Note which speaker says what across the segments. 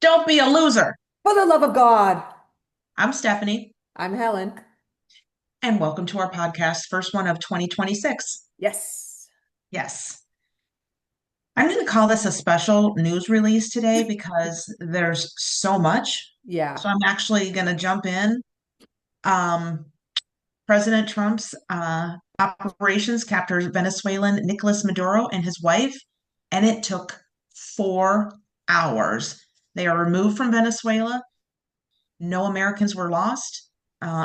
Speaker 1: Don't be a loser.
Speaker 2: For the love of God.
Speaker 1: I'm Stephanie,
Speaker 2: I'm Helen.
Speaker 1: and welcome to our podcast, first one of 2026.
Speaker 2: Yes.
Speaker 1: Yes, I'm going to call this a special news release today because there's so much.
Speaker 2: Yeah.
Speaker 1: So I'm actually going to jump in. Um, President Trump's operations captured Venezuelan Nicolas Maduro and his wife, and it took 4 hours. They are removed from Venezuela. No Americans were lost.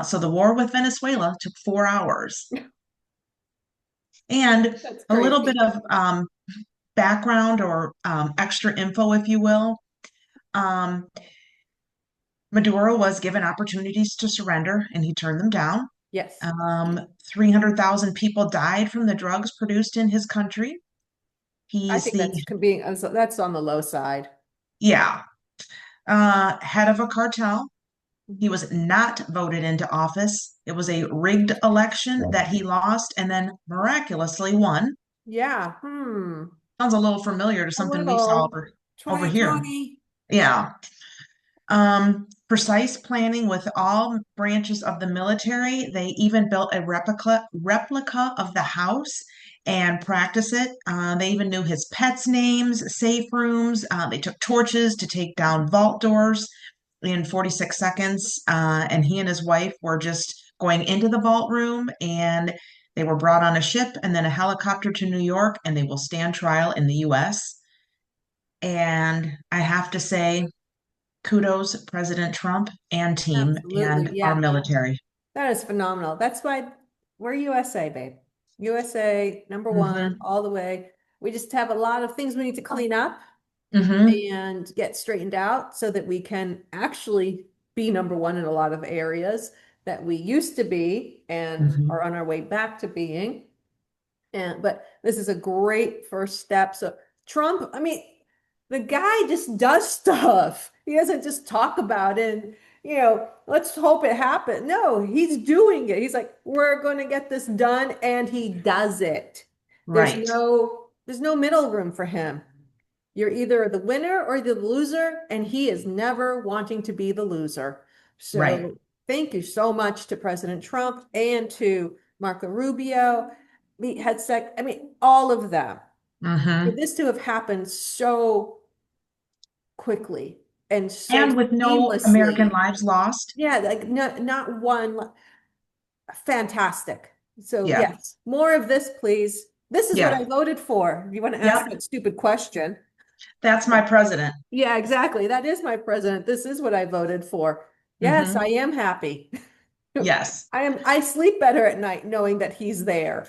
Speaker 1: So the war with Venezuela took 4 hours. And
Speaker 2: That's
Speaker 1: a little
Speaker 2: crazy.
Speaker 1: bit of background or extra info, if you will. Um, Maduro was given opportunities to surrender and he turned them down.
Speaker 2: Yes.
Speaker 1: 300,000 people died from the drugs produced in his country.
Speaker 2: I
Speaker 1: He's
Speaker 2: think
Speaker 1: the,
Speaker 2: that's on the low side.
Speaker 1: yeah, head of a cartel. He
Speaker 2: Mhm.
Speaker 1: was not voted into office. It was a rigged election that he lost and then miraculously won.
Speaker 2: Yeah.
Speaker 1: Sounds a little familiar to
Speaker 2: A
Speaker 1: something we saw
Speaker 2: little
Speaker 1: over here.
Speaker 2: 2020.
Speaker 1: Yeah. Precise planning with all branches of the military. They even built a replica of the house and practice it. They even knew his pets' names, safe rooms. They took torches to take down vault doors in 46 seconds. And he and his wife were just going into the vault room and they were brought on a ship and then a helicopter to New York, and they will stand trial in the US. And I have to say, kudos President Trump and team
Speaker 2: Absolutely.
Speaker 1: and our
Speaker 2: Yeah.
Speaker 1: military.
Speaker 2: That is phenomenal. That's why we're USA, babe. USA, number one,
Speaker 1: Hmm.
Speaker 2: all the way. We just have a lot of things we need to clean up
Speaker 1: Hmm.
Speaker 2: and get straightened out so that we can actually be number one in a lot of areas that we used to be and
Speaker 1: Hmm.
Speaker 2: are on our way back to being. And but this is a great first step. So Trump, I mean, the guy just does stuff. He doesn't just talk about it and, let's hope it happens. No, he's doing it. He's like, we're going to get this done, and he does it.
Speaker 1: Right,
Speaker 2: There's no middle room for him. You're either the winner or the loser, and he is never wanting to be the loser.
Speaker 1: right.
Speaker 2: So thank you so much to President Trump and to Marco Rubio, the headset. I mean, all of them. For
Speaker 1: Hmm.
Speaker 2: this to have happened so quickly and so
Speaker 1: And with no American
Speaker 2: seamlessly.
Speaker 1: lives lost.
Speaker 2: Yeah, like not one fantastic. So
Speaker 1: Yeah,
Speaker 2: yes, more of this, please. This is what
Speaker 1: yeah,
Speaker 2: I voted for. You want to ask
Speaker 1: yep.
Speaker 2: that stupid question?
Speaker 1: That's my president.
Speaker 2: Yeah, exactly. That is my president. This is what I voted for. Yes, I
Speaker 1: Hmm.
Speaker 2: am happy.
Speaker 1: Yes.
Speaker 2: I sleep better at night knowing that he's there.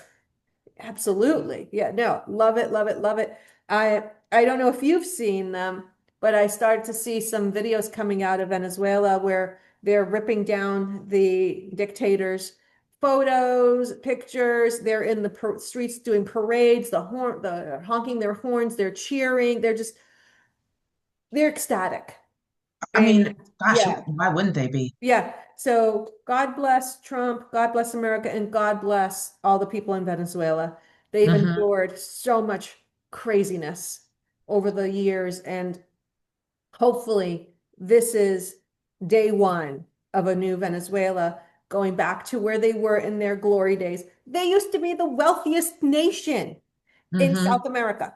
Speaker 2: Absolutely. Yeah, no, love it, love it, love it. I don't know if you've seen them, but I started to see some videos coming out of Venezuela where they're ripping down the dictators' photos, pictures. They're in the streets doing parades, the honking their horns, they're cheering, they're ecstatic.
Speaker 1: I
Speaker 2: And
Speaker 1: mean, gosh,
Speaker 2: yeah,
Speaker 1: why wouldn't they be?
Speaker 2: yeah. So God bless Trump, God bless America, and God bless all the people in Venezuela. They've
Speaker 1: Hmm.
Speaker 2: endured so much craziness over the years, and hopefully this is day one of a new Venezuela going back to where they were in their glory days. They used to be the wealthiest nation in
Speaker 1: Hmm.
Speaker 2: South America.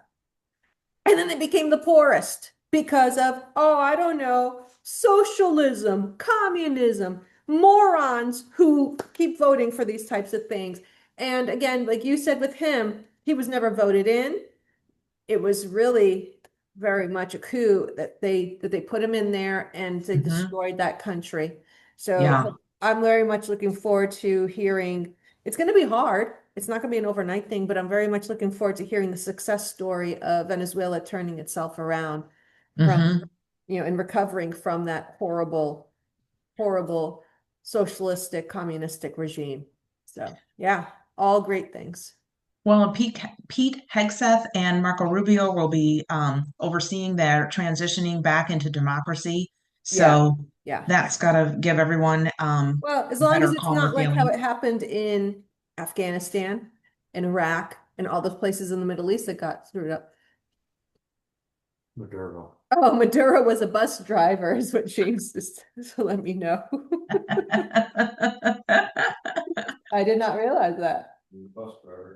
Speaker 2: And then they became the poorest because of, oh, I don't know, socialism, communism, morons who keep voting for these types of things. And again, like you said with him, he was never voted in. It was really very much a coup that they put him in there and they
Speaker 1: Hmm.
Speaker 2: destroyed that country. So
Speaker 1: Yeah.
Speaker 2: I'm very much looking forward to hearing. It's going to be hard. It's not going to be an overnight thing, but I'm very much looking forward to hearing the success story of Venezuela turning itself around from,
Speaker 1: Hmm.
Speaker 2: and recovering from that horrible, horrible socialistic communistic regime. So yeah, all great things.
Speaker 1: Well, Pete Hegseth and Marco Rubio will be overseeing their transitioning back into democracy.
Speaker 2: Yeah,
Speaker 1: So
Speaker 2: yeah.
Speaker 1: that's got to give everyone
Speaker 2: Well, as
Speaker 1: a
Speaker 2: long as
Speaker 1: better,
Speaker 2: it's
Speaker 1: calmer
Speaker 2: not like how
Speaker 1: feeling.
Speaker 2: it happened in Afghanistan and Iraq and all those places in the Middle East that got screwed up. Oh, Maduro was a bus driver, is what James just so let me know. I did not realize that.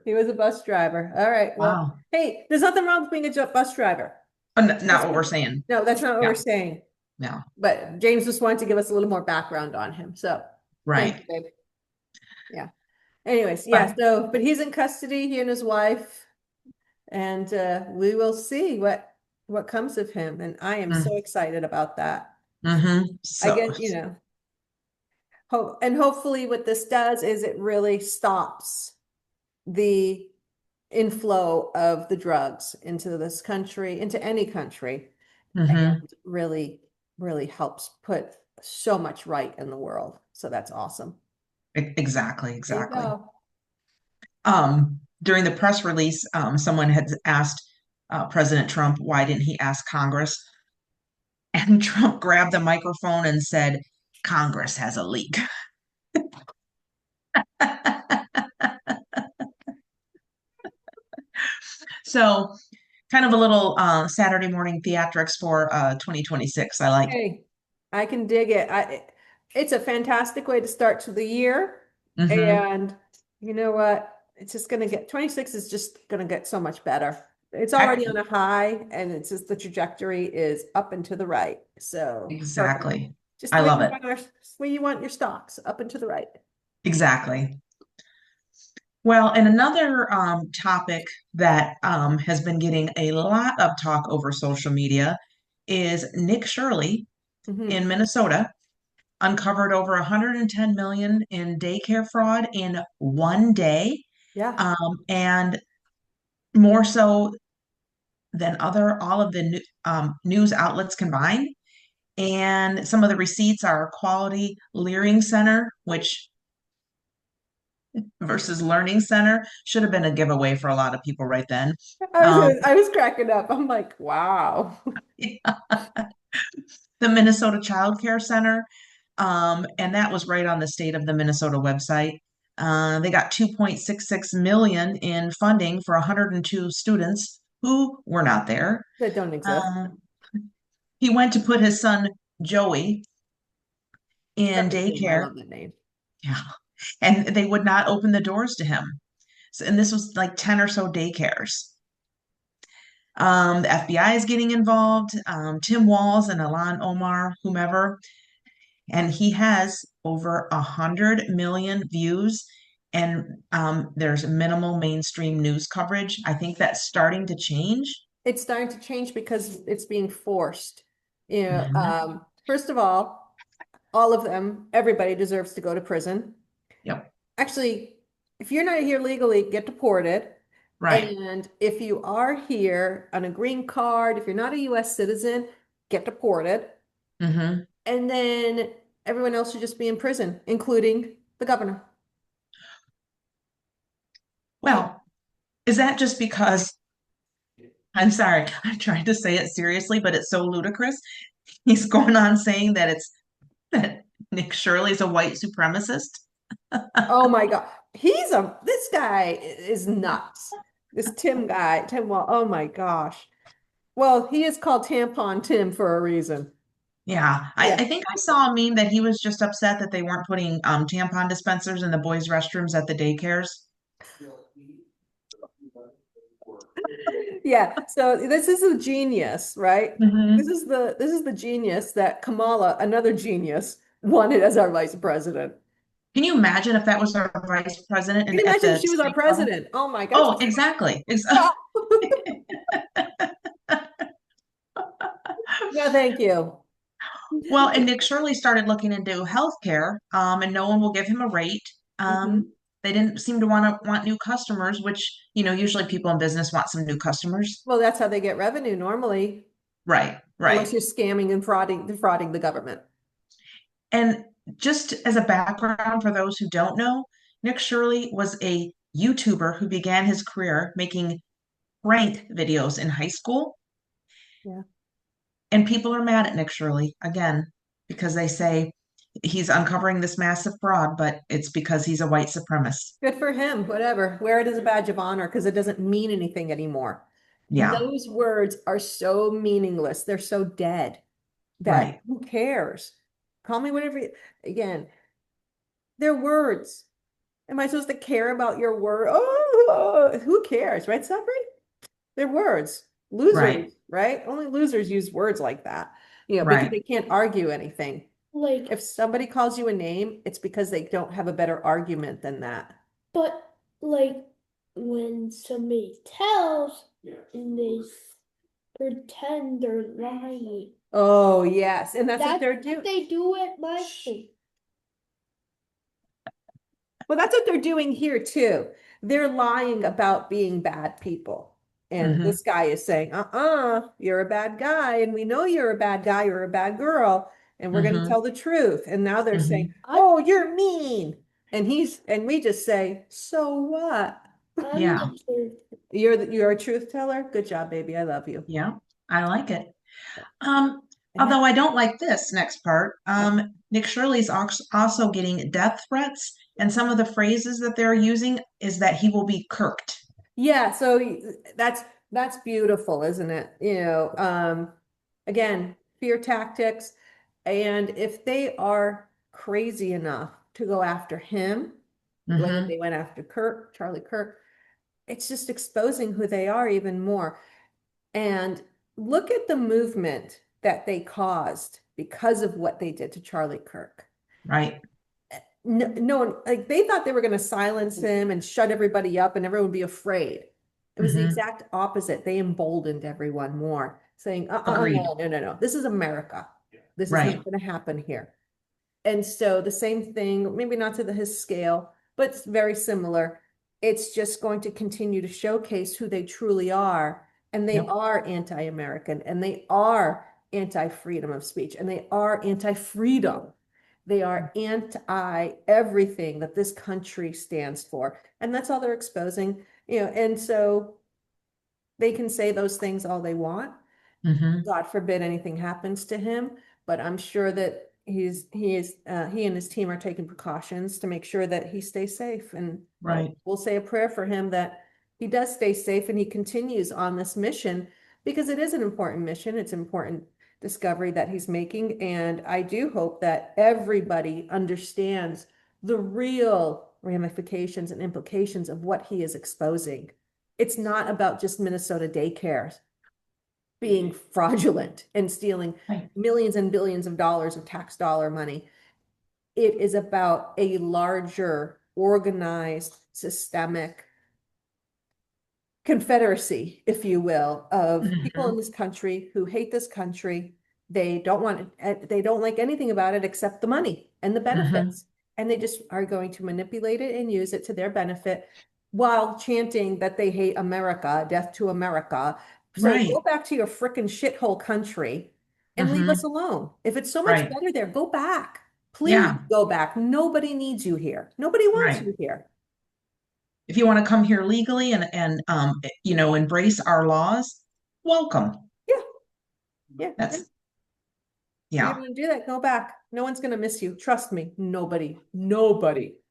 Speaker 2: He was a bus driver. All right. Well,
Speaker 1: Wow.
Speaker 2: hey, there's nothing wrong with being a bus driver.
Speaker 1: Not what we're saying.
Speaker 2: No, that's not what we're
Speaker 1: Yeah.
Speaker 2: saying.
Speaker 1: Yeah.
Speaker 2: But James just wanted to give us a little more background on him. So thank you,
Speaker 1: Right.
Speaker 2: babe. Yeah. Anyways, yeah.
Speaker 1: But
Speaker 2: So, but he's in custody, he and his wife, and we will see what comes of him. And I am so excited about that. I
Speaker 1: so
Speaker 2: get, hope and hopefully what this does is it really stops the inflow of the drugs into this country, into any country, and
Speaker 1: mhm.
Speaker 2: really, really helps put so much right in the world. So that's awesome.
Speaker 1: Exactly,
Speaker 2: There you
Speaker 1: exactly.
Speaker 2: go.
Speaker 1: During the press release, someone had asked President Trump why didn't he ask Congress, and Trump grabbed the microphone and said, "Congress has a leak." So, kind of a little Saturday morning theatrics for 2026. I like.
Speaker 2: Hey, I can dig it. It's a fantastic way to start to the year.
Speaker 1: Hmm.
Speaker 2: And you know what? It's just gonna get 26 is just gonna get so much better. It's
Speaker 1: Heck,
Speaker 2: already on a high and it's just the trajectory is up and to the right. So perfect.
Speaker 1: exactly.
Speaker 2: Just
Speaker 1: I
Speaker 2: the way
Speaker 1: love
Speaker 2: you
Speaker 1: it.
Speaker 2: want the way you want your stocks up and to the right.
Speaker 1: Exactly. Well, and another topic that has been getting a lot of talk over social media is Nick Shirley
Speaker 2: Hmm.
Speaker 1: in Minnesota uncovered over 110 million in daycare fraud in one day,
Speaker 2: Yeah.
Speaker 1: and more so than other all of the news outlets combined. And some of the receipts are Quality Learning Center, which versus Learning Center should have been a giveaway for a lot of people right then. Um,
Speaker 2: I was cracking up. I'm like, wow.
Speaker 1: the Minnesota Child Care Center, and that was right on the state of the Minnesota website. They got 2.66 million in funding for 102 students who were not there.
Speaker 2: That don't exist.
Speaker 1: Um, he went to put his son Joey in
Speaker 2: Perfect name. I
Speaker 1: daycare.
Speaker 2: love that name.
Speaker 1: Yeah, and they would not open the doors to him. So, and this was like 10 or so daycares. The FBI is getting involved. Tim Walls and Alan Omar, whomever, and he has over 100 million views. And there's minimal mainstream news coverage. I think that's starting to change.
Speaker 2: It's starting to change because it's being forced.
Speaker 1: Mhm.
Speaker 2: First of all of them, everybody deserves to go to prison.
Speaker 1: Yep.
Speaker 2: Actually, if you're not here legally, get deported.
Speaker 1: Right.
Speaker 2: And if you are here on a green card, if you're not a US citizen, get deported.
Speaker 1: Hmm.
Speaker 2: And then everyone else should just be in prison, including the governor.
Speaker 1: Well, is that just because I'm sorry, I'm trying to say it seriously, but it's so ludicrous. He's going on saying that it's that Nick Shirley's a white supremacist.
Speaker 2: Oh my God. This guy is nuts. This Tim guy, Tim Wall. Oh my gosh. Well, he is called Tampon Tim for a reason.
Speaker 1: Yeah,
Speaker 2: Yeah.
Speaker 1: I think I saw a meme that he was just upset that they weren't putting tampon dispensers in the boys' restrooms at the daycares.
Speaker 2: Yeah. So this is a genius, right?
Speaker 1: Hmm.
Speaker 2: This is the genius that Kamala, another genius, wanted as our vice president.
Speaker 1: Can you imagine if that was our vice president
Speaker 2: Can you
Speaker 1: at
Speaker 2: imagine if
Speaker 1: the
Speaker 2: she was our
Speaker 1: state level?
Speaker 2: president? Oh my gosh.
Speaker 1: Oh, exactly.
Speaker 2: Stop. No, thank you.
Speaker 1: Well, and Nick Shirley started looking into healthcare, and no one will give him a rate.
Speaker 2: Hmm.
Speaker 1: They didn't seem to want new customers, which, usually people in business want some new customers.
Speaker 2: Well, that's how they get revenue normally,
Speaker 1: Right,
Speaker 2: unless
Speaker 1: right.
Speaker 2: you're scamming and defrauding the government.
Speaker 1: And just as a background for those who don't know, Nick Shirley was a YouTuber who began his career making prank videos in high school.
Speaker 2: Yeah.
Speaker 1: And people are mad at Nick Shirley again because they say he's uncovering this massive fraud, but it's because he's a white supremacist.
Speaker 2: Good for him. Whatever. Wear it as a badge of honor because it doesn't mean anything anymore.
Speaker 1: Yeah.
Speaker 2: Those words are so meaningless. They're so dead that
Speaker 1: Right.
Speaker 2: who cares? Call me whatever again, they're words. Am I supposed to care about your word? Oh, who cares, right, Sabri? They're words.
Speaker 1: Right.
Speaker 2: Losers, right? Only losers use words like that, because
Speaker 1: Right.
Speaker 2: they can't argue anything. Like, if somebody calls you a name, it's because they don't have a better argument than that. But like when somebody tells and they pretend they're lying. Oh, yes. And that's what they're doing. They do at my school. Well, that's what they're doing here too. They're lying about being bad people. And
Speaker 1: Hmm.
Speaker 2: this guy is saying, you're a bad guy. And we know you're a bad guy, you're a bad girl. And we're going to
Speaker 1: Hmm.
Speaker 2: tell the truth. And now they're saying,
Speaker 1: Hmm.
Speaker 2: oh, you're mean. And we just say, so what? I'm
Speaker 1: Yeah.
Speaker 2: the truth. You're a truth teller. Good job, baby. I love you.
Speaker 1: Yeah. I like it. Um,
Speaker 2: And that,
Speaker 1: Although I don't like this next part. Nick Shirley's also getting death threats, and some of the phrases that they're using is that he will be kirked.
Speaker 2: yeah, so that's beautiful, isn't it? Again, fear tactics. And if they are crazy enough to go after him, the way that
Speaker 1: Hmm.
Speaker 2: they went after Charlie Kirk, it's just exposing who they are even more. And look at the movement that they caused because of what they did to Charlie Kirk.
Speaker 1: Right.
Speaker 2: No, no one, like they thought they were going to silence him and shut everybody up and everyone would be afraid. It was the
Speaker 1: Hmm.
Speaker 2: exact opposite. They emboldened everyone more, saying,
Speaker 1: Agreed.
Speaker 2: no, no, no, no. This is America. This is
Speaker 1: Right.
Speaker 2: not going to happen here. And so the same thing, maybe not to his scale, but it's very similar. It's just going to continue to showcase who they truly are. And they
Speaker 1: Yep.
Speaker 2: are anti-American and they are anti-freedom of speech and they are anti-freedom. They are anti everything that this country stands for. And that's all they're exposing, and so they can say those things all they want.
Speaker 1: Hmm.
Speaker 2: God forbid anything happens to him, but I'm sure that he and his team are taking precautions to make sure that he stays safe. And
Speaker 1: Right.
Speaker 2: we'll say a prayer for him that he does stay safe and he continues on this mission because it is an important mission. It's an important discovery that he's making. And I do hope that everybody understands the real ramifications and implications of what he is exposing. It's not about just Minnesota daycares being fraudulent and stealing
Speaker 1: Right.
Speaker 2: millions and billions of dollars of tax dollar money. It is about a larger, organized, systemic confederacy, if you will, of people in
Speaker 1: Hmm.
Speaker 2: this country who hate this country. They don't like anything about it except the money and the
Speaker 1: Hmm.
Speaker 2: benefits. And they just are going to manipulate it and use it to their benefit while chanting that they hate America, death to America. So go
Speaker 1: Right.
Speaker 2: back to your frickin' shithole country and leave us
Speaker 1: Hmm.
Speaker 2: alone. If it's so much
Speaker 1: Right.
Speaker 2: better there, go back. Please
Speaker 1: Yeah.
Speaker 2: go back. Nobody needs you here. Nobody wants
Speaker 1: Right.
Speaker 2: you here.
Speaker 1: If you want to come here legally and embrace our laws, welcome.
Speaker 2: Yeah, yeah, yeah.
Speaker 1: That's
Speaker 2: You
Speaker 1: yeah.
Speaker 2: want to do that, go back. No one's going to miss you. Trust me. Nobody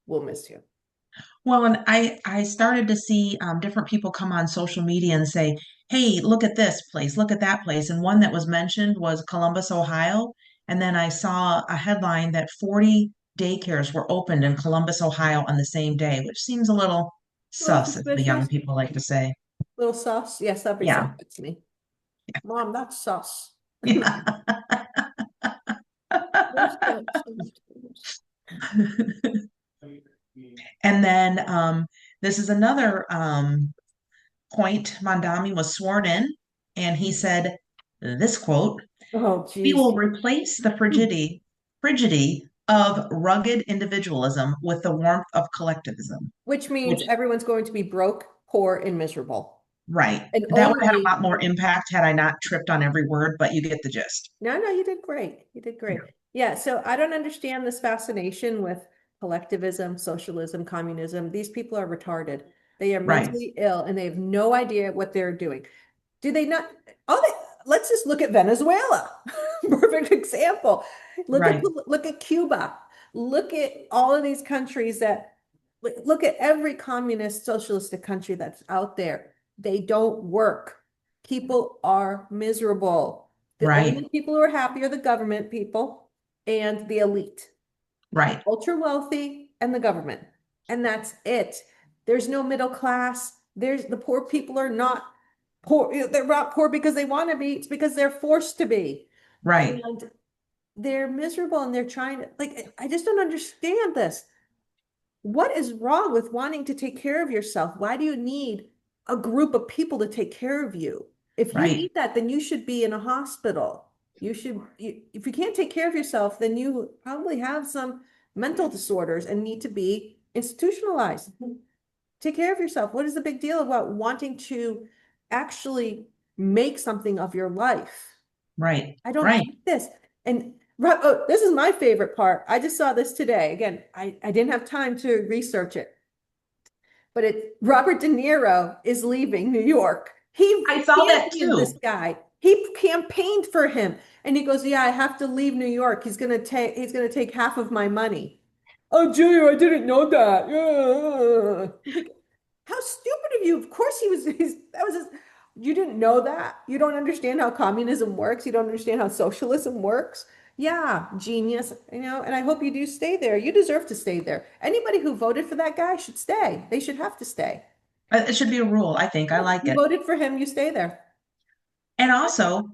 Speaker 2: will miss you.
Speaker 1: Well, and I started to see different people come on social media and say, "Hey, look at this place, look at that place." And one that was mentioned was Columbus, Ohio. And then I saw a headline that 40 daycares were opened in Columbus, Ohio on the same day, which seems a little
Speaker 2: A little
Speaker 1: sus, as the young
Speaker 2: suspicious,
Speaker 1: people like to say.
Speaker 2: little sus. Yes, that'd be said
Speaker 1: Yeah.
Speaker 2: to me. Mom, that's sus.
Speaker 1: Yeah.
Speaker 2: Where's that sometimes?
Speaker 1: And then this is another point. Mondami was sworn in, and he said this quote:
Speaker 2: Oh,
Speaker 1: "We
Speaker 2: geez.
Speaker 1: will replace the frigidity of rugged individualism with the warmth of collectivism."
Speaker 2: Which means
Speaker 1: Which,
Speaker 2: everyone's going to be broke, poor, and miserable.
Speaker 1: right.
Speaker 2: And
Speaker 1: That would have had a
Speaker 2: only
Speaker 1: lot more impact had I not tripped on every word, but you get the gist.
Speaker 2: No, no, you did great. You did great.
Speaker 1: Yeah.
Speaker 2: Yeah, so I don't understand this fascination with collectivism, socialism, communism. These people are retarded. They are
Speaker 1: Right.
Speaker 2: mentally ill and they have no idea what they're doing. Do they not? Oh, let's just look at Venezuela. Perfect example.
Speaker 1: Right.
Speaker 2: Look at Cuba. Look at all of these countries that look at every communist socialistic country that's out there. They don't work. People are miserable. The
Speaker 1: Right.
Speaker 2: only people who are happy are the government people and the elite,
Speaker 1: Right.
Speaker 2: ultra wealthy and the government. And that's it. There's no middle class. There's the poor people are not poor. They're not poor because they want to be. It's because they're forced to be.
Speaker 1: Right.
Speaker 2: And they're miserable and they're trying to, like, I just don't understand this. What is wrong with wanting to take care of yourself? Why do you need a group of people to take care of you? If you
Speaker 1: Right.
Speaker 2: need that, then you should be in a hospital. If you can't take care of yourself, then you probably have some mental disorders and need to be institutionalized. Take care of yourself. What is the big deal about wanting to actually make something of your life?
Speaker 1: Right.
Speaker 2: I don't
Speaker 1: Right.
Speaker 2: get this. And oh, this is my favorite part. I just saw this today. Again, I didn't have time to research it, but Robert De Niro is leaving New York. He
Speaker 1: I saw that
Speaker 2: championed this
Speaker 1: too.
Speaker 2: guy. He campaigned for him. And he goes, yeah, I have to leave New York. He's gonna take half of my money. Oh, Julia, I didn't know that. Yeah. How stupid of you. Of course that was his, you didn't know that. You don't understand how communism works. You don't understand how socialism works. Yeah, genius, and I hope you do stay there. You deserve to stay there. Anybody who voted for that guy should stay. They should have to stay.
Speaker 1: It should be a rule, I think. I
Speaker 2: Yeah,
Speaker 1: like
Speaker 2: you
Speaker 1: it.
Speaker 2: voted for him, you stay there.
Speaker 1: And also,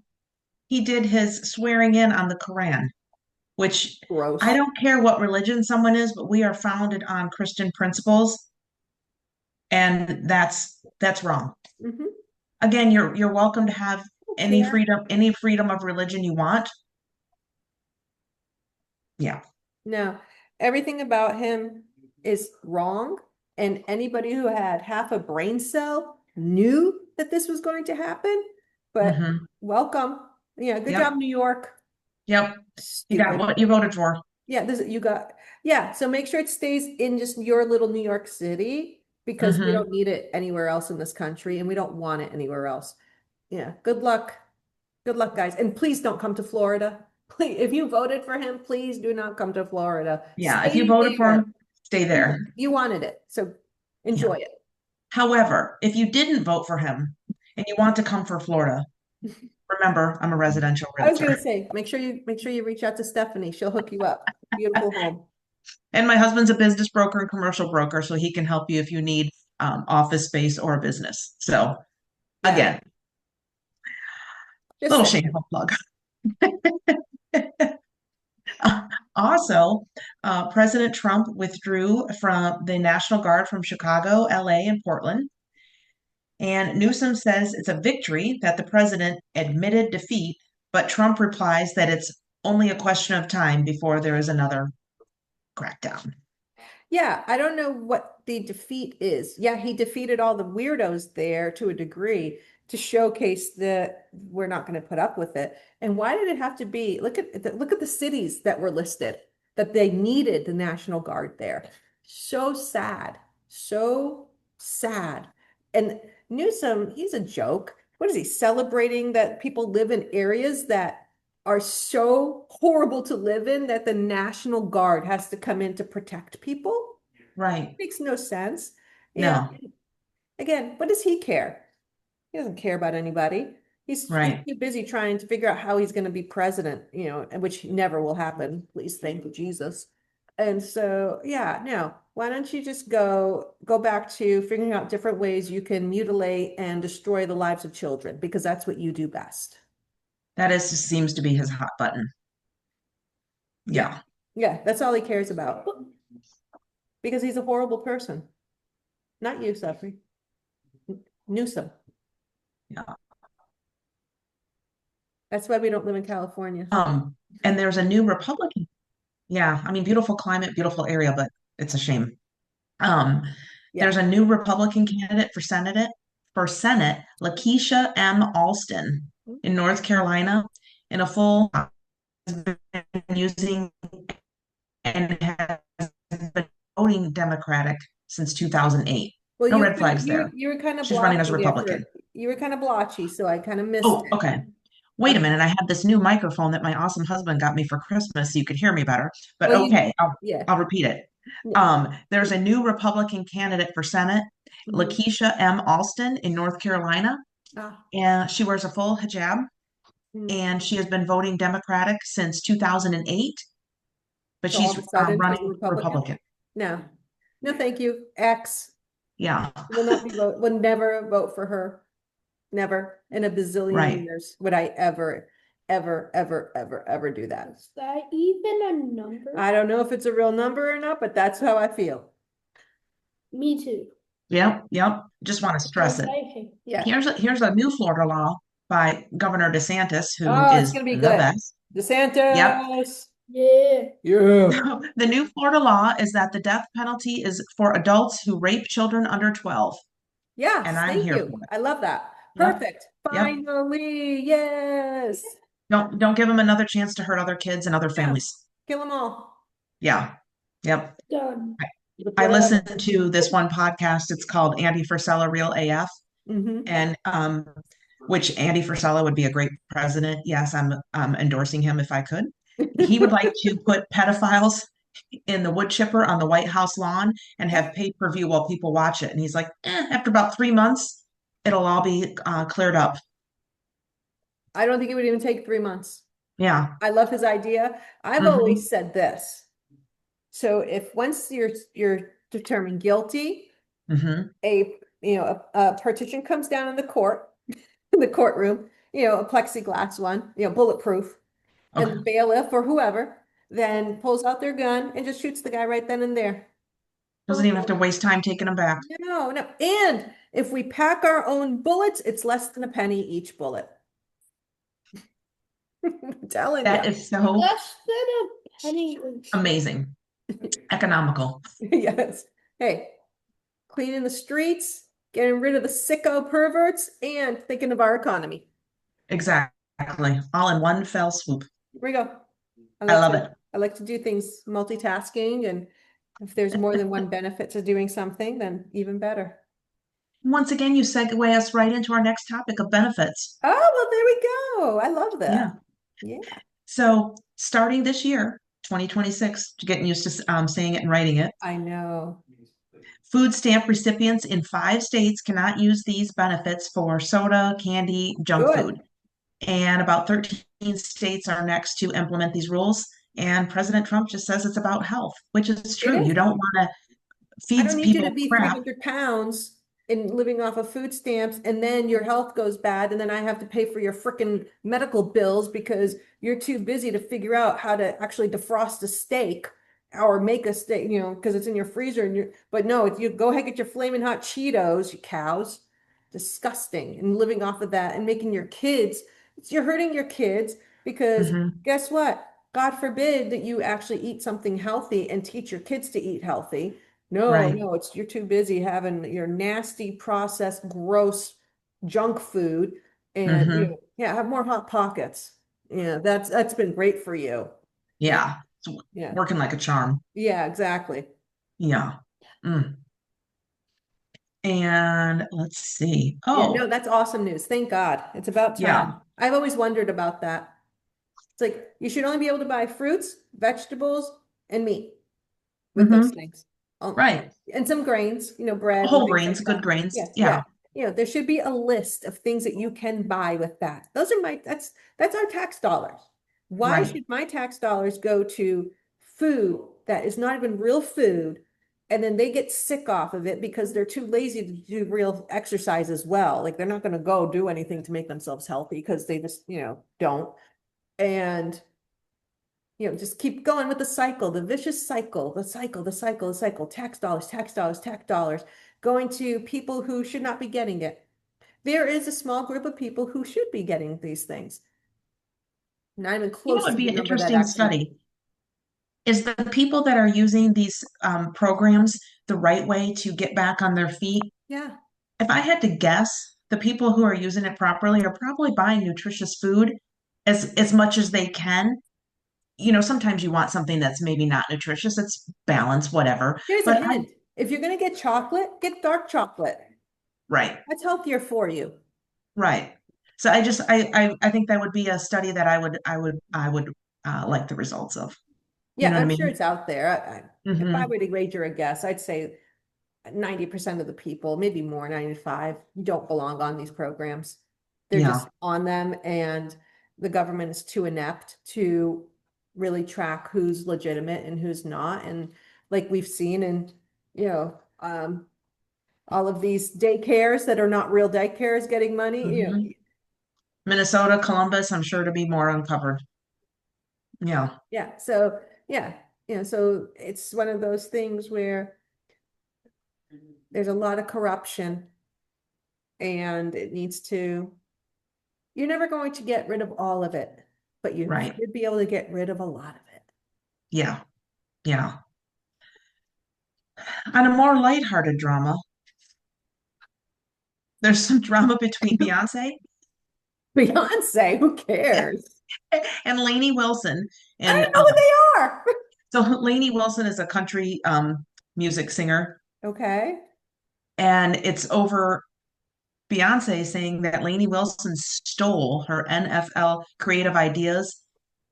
Speaker 1: he did his swearing in on the Quran, which I
Speaker 2: Gross.
Speaker 1: don't care what religion someone is, but we are founded on Christian principles, and that's wrong.
Speaker 2: Hmm.
Speaker 1: Again, you're welcome to have
Speaker 2: Don't care.
Speaker 1: any freedom of religion you want. Yeah.
Speaker 2: No, everything about him is wrong. And anybody who had half a brain cell knew that this was going to happen. But
Speaker 1: Hmm.
Speaker 2: welcome. Yeah, good
Speaker 1: Yep.
Speaker 2: job, New York.
Speaker 1: Yep. You got
Speaker 2: Stupid.
Speaker 1: what you voted for.
Speaker 2: Yeah, yeah. So make sure it stays in just your little New York City because we
Speaker 1: Hmm.
Speaker 2: don't need it anywhere else in this country and we don't want it anywhere else. Yeah, good luck. Good luck, guys. And please don't come to Florida. Please, if you voted for him, please do not come to Florida.
Speaker 1: Yeah. If you
Speaker 2: Stay
Speaker 1: voted for
Speaker 2: there.
Speaker 1: him, stay there.
Speaker 2: You wanted it, so
Speaker 1: Yeah.
Speaker 2: enjoy it.
Speaker 1: However, if you didn't vote for him and you want to come for Florida, remember, I'm a residential
Speaker 2: I was
Speaker 1: realtor.
Speaker 2: gonna say, make sure you reach out to Stephanie. She'll hook you up. Beautiful home.
Speaker 1: And my husband's a business broker and commercial broker, so he can help you if you need office space or a business. So
Speaker 2: Yeah,
Speaker 1: again,
Speaker 2: just
Speaker 1: little
Speaker 2: say.
Speaker 1: shameless plug. Also, President Trump withdrew from the National Guard from Chicago, LA, and Portland. And Newsom says it's a victory that the president admitted defeat, but Trump replies that it's only a question of time before there is another crackdown.
Speaker 2: Yeah, I don't know what the defeat is. Yeah, he defeated all the weirdos there to a degree to showcase that we're not going to put up with it. And why did it have to be? Look at the cities that were listed that they needed the National Guard there. So sad. So sad. And Newsom, he's a joke. What is he celebrating that people live in areas that are so horrible to live in that the National Guard has to come in to protect people?
Speaker 1: Right.
Speaker 2: Makes no sense. Yeah.
Speaker 1: No.
Speaker 2: Again, what does he care? He doesn't care about anybody. He's
Speaker 1: Right.
Speaker 2: too busy trying to figure out how he's going to be president, and which never will happen. Please, thank you, Jesus. And so, yeah, no. Why don't you just go back to figuring out different ways you can mutilate and destroy the lives of children because that's what you do best.
Speaker 1: That is seems to be his hot button.
Speaker 2: Yeah.
Speaker 1: Yeah.
Speaker 2: Yeah, that's all he cares about because he's a horrible person. Not you, Sufri. Newsom.
Speaker 1: Yeah.
Speaker 2: That's why we don't live in California.
Speaker 1: And there's a new Republican. Yeah, I mean, beautiful climate, beautiful area, but it's a shame. Um,
Speaker 2: Yeah.
Speaker 1: there's a new Republican candidate for Senate, Lakeisha M. Alston in North Carolina, in a full has been using and has been voting Democratic since 2008.
Speaker 2: Well,
Speaker 1: No
Speaker 2: you
Speaker 1: red flags there.
Speaker 2: you were kind of
Speaker 1: She's running as a
Speaker 2: blotchy there
Speaker 1: Republican.
Speaker 2: for you were kind of blotchy, so I kind of missed
Speaker 1: Oh,
Speaker 2: it.
Speaker 1: okay. Wait a
Speaker 2: Okay.
Speaker 1: minute. I have this new microphone that my awesome husband got me for Christmas so you could hear me better. But
Speaker 2: Well,
Speaker 1: okay,
Speaker 2: yeah.
Speaker 1: I'll repeat it.
Speaker 2: Yeah.
Speaker 1: There's a new Republican candidate for Senate,
Speaker 2: Mhm.
Speaker 1: Lakeisha M. Alston in North Carolina.
Speaker 2: Ah,
Speaker 1: and she wears a full hijab,
Speaker 2: mm.
Speaker 1: and she has been voting Democratic since 2008, but
Speaker 2: So all
Speaker 1: she's
Speaker 2: of a sudden she's a
Speaker 1: running
Speaker 2: Republican?
Speaker 1: Republican.
Speaker 2: No, no, thank you. X
Speaker 1: Yeah,
Speaker 2: will not be vote, will never vote for her. Never in a bazillion
Speaker 1: right.
Speaker 2: years would I ever, ever, ever, ever, ever do that.
Speaker 3: Is that even a number?
Speaker 2: I don't know if it's a real number or not, but that's how I feel.
Speaker 3: Me too.
Speaker 1: Yep, yep. Just want to stress
Speaker 3: Because
Speaker 1: it.
Speaker 3: I hate.
Speaker 2: Yeah.
Speaker 1: Here's a new Florida law by Governor DeSantis, who
Speaker 2: Oh, it's
Speaker 1: is
Speaker 2: gonna be
Speaker 1: the
Speaker 2: good.
Speaker 1: best. Yep.
Speaker 2: DeSantis.
Speaker 3: Yeah.
Speaker 2: Yeah.
Speaker 1: The new Florida law is that the death penalty is for adults who rape children under 12, and
Speaker 2: Yes,
Speaker 1: I'm
Speaker 2: thank
Speaker 1: here
Speaker 2: you.
Speaker 1: for it.
Speaker 2: I love that.
Speaker 1: Yep,
Speaker 2: Perfect.
Speaker 1: yep.
Speaker 2: Finally, yes.
Speaker 1: Don't give them another chance to hurt other kids and other
Speaker 2: Yeah.
Speaker 1: families.
Speaker 2: Kill them all.
Speaker 1: Yeah, yep.
Speaker 3: Done.
Speaker 1: I
Speaker 2: Whatever.
Speaker 1: listened to this one podcast. It's called Andy Frisella Real AF,
Speaker 2: Mm-hmm.
Speaker 1: and which Andy Frisella would be a great president. Yes, I'm endorsing him if I could. He would like to put pedophiles in the wood chipper on the White House lawn and have pay-per-view while people watch it. And he's like, after about 3 months, it'll all be cleared up.
Speaker 2: I don't think it would even take 3 months.
Speaker 1: Yeah.
Speaker 2: I love his idea. I've
Speaker 1: Hmm.
Speaker 2: always said this. So if once you're determined guilty,
Speaker 1: Hmm.
Speaker 2: a partition comes down in the court, in the courtroom, a plexiglass one, bulletproof, and
Speaker 1: Okay.
Speaker 2: the bailiff or whoever then pulls out their gun and just shoots the guy right then and there.
Speaker 1: Doesn't even have to waste time taking them back.
Speaker 2: No, no. And if we pack our own bullets, it's less than a penny each bullet. I'm telling you.
Speaker 1: That is so
Speaker 3: Less than a penny.
Speaker 1: amazing. Economical.
Speaker 2: Yes. Hey, cleaning the streets, getting rid of the sicko perverts, and thinking of our economy.
Speaker 1: Exactly. All in one fell swoop.
Speaker 2: Here we go.
Speaker 1: I love it.
Speaker 2: I like to do things multitasking, and if there's more than one benefit to doing something, then even better.
Speaker 1: Once again, you segue us right into our next topic of benefits.
Speaker 2: Oh, well, there we go. I love
Speaker 1: Yeah.
Speaker 2: that. Yeah,
Speaker 1: So starting this year, 2026, getting used to saying it and writing it,
Speaker 2: I know.
Speaker 1: food stamp recipients in 5 states cannot use these benefits for soda, candy, junk food.
Speaker 2: Good.
Speaker 1: And about 13 states are next to implement these rules. And President Trump just says it's about health, which is
Speaker 2: It
Speaker 1: true.
Speaker 2: is.
Speaker 1: You don't want to
Speaker 2: I
Speaker 1: feed
Speaker 2: don't need you to
Speaker 1: people
Speaker 2: be
Speaker 1: crap.
Speaker 2: 300 pounds and living off of food stamps, and then your health goes bad, and then I have to pay for your freaking medical bills because you're too busy to figure out how to actually defrost a steak or make a steak, because it's in your freezer. But no, if you go ahead get your flaming hot Cheetos, you cows, disgusting, and living off of that and making your kids, you're hurting your kids because
Speaker 1: Hmm.
Speaker 2: guess what? God forbid that you actually eat something healthy and teach your kids to eat healthy. No,
Speaker 1: Right.
Speaker 2: no, you're too busy having your nasty, processed, gross junk food, and
Speaker 1: Hmm.
Speaker 2: yeah, have more hot pockets. Yeah, that's been great for you.
Speaker 1: Yeah. It's
Speaker 2: Yeah,
Speaker 1: working like a charm.
Speaker 2: yeah, exactly.
Speaker 1: Yeah. Mm. And let's see.
Speaker 2: Yeah, no,
Speaker 1: Oh,
Speaker 2: that's awesome news. Thank God. It's about
Speaker 1: yeah.
Speaker 2: time. I've always wondered about that. It's like you should only be able to buy fruits, vegetables, and meat with
Speaker 1: Hmm.
Speaker 2: those things.
Speaker 1: Right.
Speaker 2: And some grains, bread and
Speaker 1: Whole
Speaker 2: things
Speaker 1: grains,
Speaker 2: like
Speaker 1: good
Speaker 2: that.
Speaker 1: grains.
Speaker 2: Yeah,
Speaker 1: Yeah.
Speaker 2: yeah. There should be a list of things that you can buy with that. That's our tax dollars. Why
Speaker 1: Right.
Speaker 2: should my tax dollars go to food that is not even real food? And then they get sick off of it because they're too lazy to do real exercise as well. Like they're not going to go do anything to make themselves healthy because they just, don't. And just keep going with the cycle, the vicious cycle, the cycle, tax dollars, tax dollars, going to people who should not be getting it. There is a small group of people who should be getting these things. Not even
Speaker 1: It
Speaker 2: close
Speaker 1: would
Speaker 2: to
Speaker 1: be
Speaker 2: the
Speaker 1: an
Speaker 2: number that
Speaker 1: interesting
Speaker 2: actually,
Speaker 1: study. Is the people that are using these programs the right way to get back on their feet?
Speaker 2: yeah.
Speaker 1: If I had to guess, the people who are using it properly are probably buying nutritious food as much as they can. Sometimes you want something that's maybe not nutritious, it's balanced, whatever.
Speaker 2: Here's a
Speaker 1: But
Speaker 2: hint. If you're going to get chocolate, get dark chocolate.
Speaker 1: right,
Speaker 2: That's healthier for you.
Speaker 1: right. So I think that would be a study that I would like the results of. You
Speaker 2: Yeah,
Speaker 1: know what I
Speaker 2: I'm sure
Speaker 1: mean?
Speaker 2: it's out there. If I
Speaker 1: Hmm.
Speaker 2: were to wager a guess, I'd say 90% of the people, maybe more, 95, don't belong on these programs. They're
Speaker 1: Yeah.
Speaker 2: just on them, and the government is too inept to really track who's legitimate and who's not. And like we've seen in, all of these daycares that are not real daycares getting money,
Speaker 1: Mhm. Minnesota, Columbus, I'm sure to be more uncovered. Yeah.
Speaker 2: yeah. So yeah, so it's one of those things where there's a lot of corruption, and it needs to, you're never going to get rid of all of it, but you
Speaker 1: Right.
Speaker 2: should be able to get rid of a lot of it.
Speaker 1: Yeah. Yeah. On a more lighthearted drama, there's some drama between Beyonce
Speaker 2: Beyonce, who cares?
Speaker 1: and Lainey Wilson.
Speaker 2: I
Speaker 1: And
Speaker 2: don't know what they are.
Speaker 1: so Lainey Wilson is a country music singer,
Speaker 2: Okay.
Speaker 1: and it's over Beyonce saying that Lainey Wilson stole her NFL creative ideas,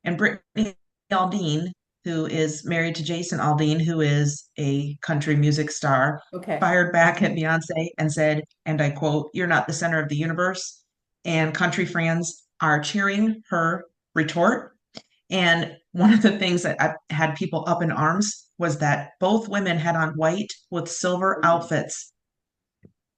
Speaker 1: and Brittany Aldean, who is married to Jason Aldean, who is a country music star,
Speaker 2: Okay.
Speaker 1: fired back at Beyonce and said, and I quote, "You're not the center of the universe." And country fans are cheering her retort. And one of the things that I had people up in arms was that both women had on white with silver outfits,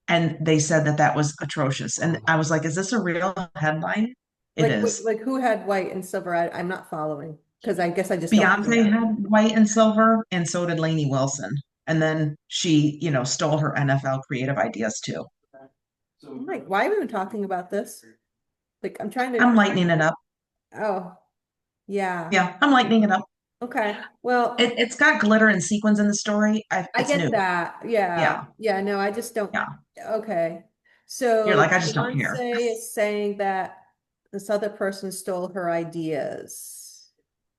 Speaker 1: and they said that that was atrocious. And I was like, is this a real headline? It is.
Speaker 2: Like who had white and silver? I'm not following, because I guess I just don't
Speaker 1: Beyonce
Speaker 2: care.
Speaker 1: had white and silver, and so did Lainey Wilson. And then she, stole her NFL creative ideas too.
Speaker 2: I'm like, why are we even talking about this? Like, I'm trying to,
Speaker 1: I'm lightening it up.
Speaker 2: oh, yeah.
Speaker 1: Yeah, I'm lightening it up.
Speaker 2: Okay. Well,
Speaker 1: It's got glitter and sequins in the story.
Speaker 2: I
Speaker 1: It's
Speaker 2: get
Speaker 1: new.
Speaker 2: that. Yeah.
Speaker 1: Yeah,
Speaker 2: Yeah. No, I just don't.
Speaker 1: yeah.
Speaker 2: Okay.
Speaker 1: You're
Speaker 2: So
Speaker 1: like, I just don't care.
Speaker 2: Beyonce is saying that this other person stole her ideas.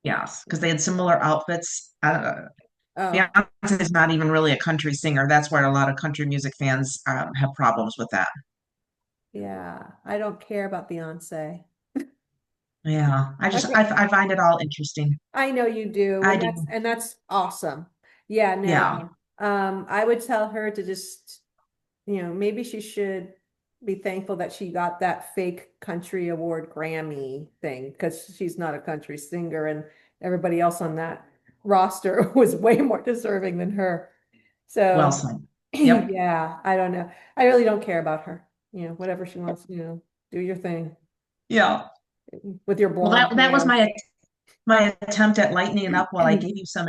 Speaker 1: Yes, because they had similar outfits.
Speaker 2: Oh,
Speaker 1: Beyonce is not even really a country singer. That's where a lot of country music fans have problems with that.
Speaker 2: yeah. I don't care about Beyonce.
Speaker 1: Yeah,
Speaker 2: Okay.
Speaker 1: I find it all interesting.
Speaker 2: I know you do,
Speaker 1: I
Speaker 2: and
Speaker 1: do.
Speaker 2: that's awesome. Yeah,
Speaker 1: Yeah.
Speaker 2: no. I would tell her to just, maybe she should be thankful that she got that fake country award Grammy thing, because she's not a country singer, and everybody else on that roster was way more deserving than her.
Speaker 1: Well
Speaker 2: So,
Speaker 1: said. Yep.
Speaker 2: yeah, I don't know. I really don't care about her. Whatever she wants, do your thing
Speaker 1: Yeah.
Speaker 2: with your
Speaker 1: Well,
Speaker 2: blonde
Speaker 1: that was
Speaker 2: hair.
Speaker 1: my attempt at lightening it up while I gave you some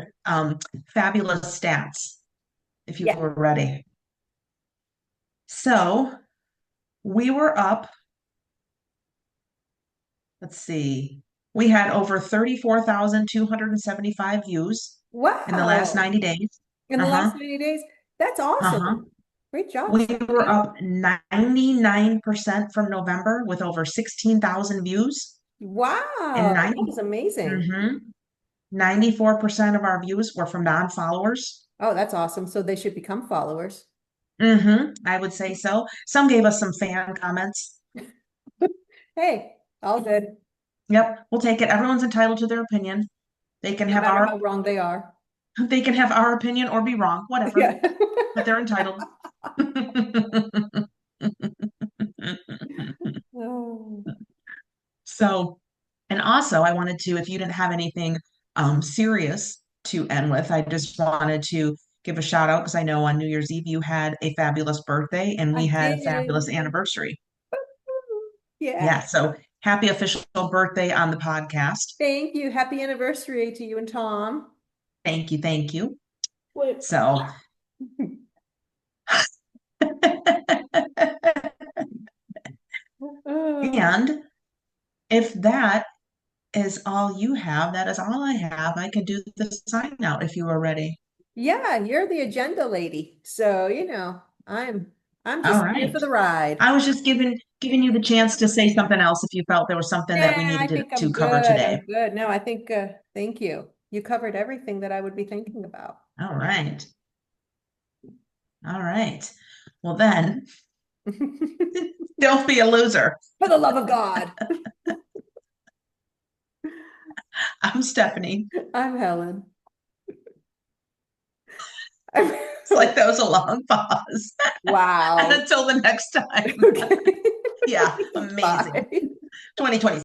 Speaker 1: fabulous stats, if you
Speaker 2: Yeah.
Speaker 1: were ready. So we were up, let's see, we had over 34,275 views in the last
Speaker 2: Wow.
Speaker 1: 90 days.
Speaker 2: In the last
Speaker 1: Uh-huh.
Speaker 2: 90 days. That's
Speaker 1: Uh-huh.
Speaker 2: awesome. Great job,
Speaker 1: We were
Speaker 2: Stephanie.
Speaker 1: up 99% from November with over 16,000 views. And
Speaker 2: Wow, that is amazing.
Speaker 1: 94% of our views were from non-followers.
Speaker 2: Oh, that's awesome. So they should become followers.
Speaker 1: I would say so. Some gave us some fan comments.
Speaker 2: Hey, all good.
Speaker 1: Yep, we'll take it. Everyone's entitled to their opinion. They can
Speaker 2: No
Speaker 1: have
Speaker 2: matter
Speaker 1: our
Speaker 2: how wrong they are.
Speaker 1: they can have our opinion or be wrong, whatever,
Speaker 2: Yeah.
Speaker 1: but they're entitled.
Speaker 2: Oh.
Speaker 1: So, and also I wanted to, if you didn't have anything serious to end with, I just wanted to give a shout out because I know on New Year's Eve you had a fabulous birthday and
Speaker 2: I
Speaker 1: we had a
Speaker 2: did.
Speaker 1: fabulous anniversary.
Speaker 2: Yeah.
Speaker 1: Yeah, so happy official birthday on the podcast.
Speaker 2: Thank you. Happy anniversary to you and Tom.
Speaker 1: Thank you, thank you.
Speaker 3: Wait,
Speaker 1: So, and if that is all you have, that is all I have. I can do the sign out if you are ready.
Speaker 2: Yeah, you're the agenda lady. So, I'm
Speaker 1: All
Speaker 2: just here for
Speaker 1: right.
Speaker 2: the ride.
Speaker 1: I was just giving you the chance to say something else if you felt there was something that we
Speaker 2: Yeah, I
Speaker 1: needed
Speaker 2: think
Speaker 1: to
Speaker 2: I'm
Speaker 1: cover
Speaker 2: good.
Speaker 1: today.
Speaker 2: I'm good. No, I think, thank you. You covered everything that I would be thinking about.
Speaker 1: All right. All right. Well then,
Speaker 2: For
Speaker 1: don't be a loser.
Speaker 2: the love of God.
Speaker 1: I'm Stephanie.
Speaker 2: I'm Helen.
Speaker 1: It's like that was a long pause. And
Speaker 2: Wow.
Speaker 1: until the next time.
Speaker 2: Okay.
Speaker 1: Yeah, amazing.
Speaker 2: Bye.
Speaker 1: 2020.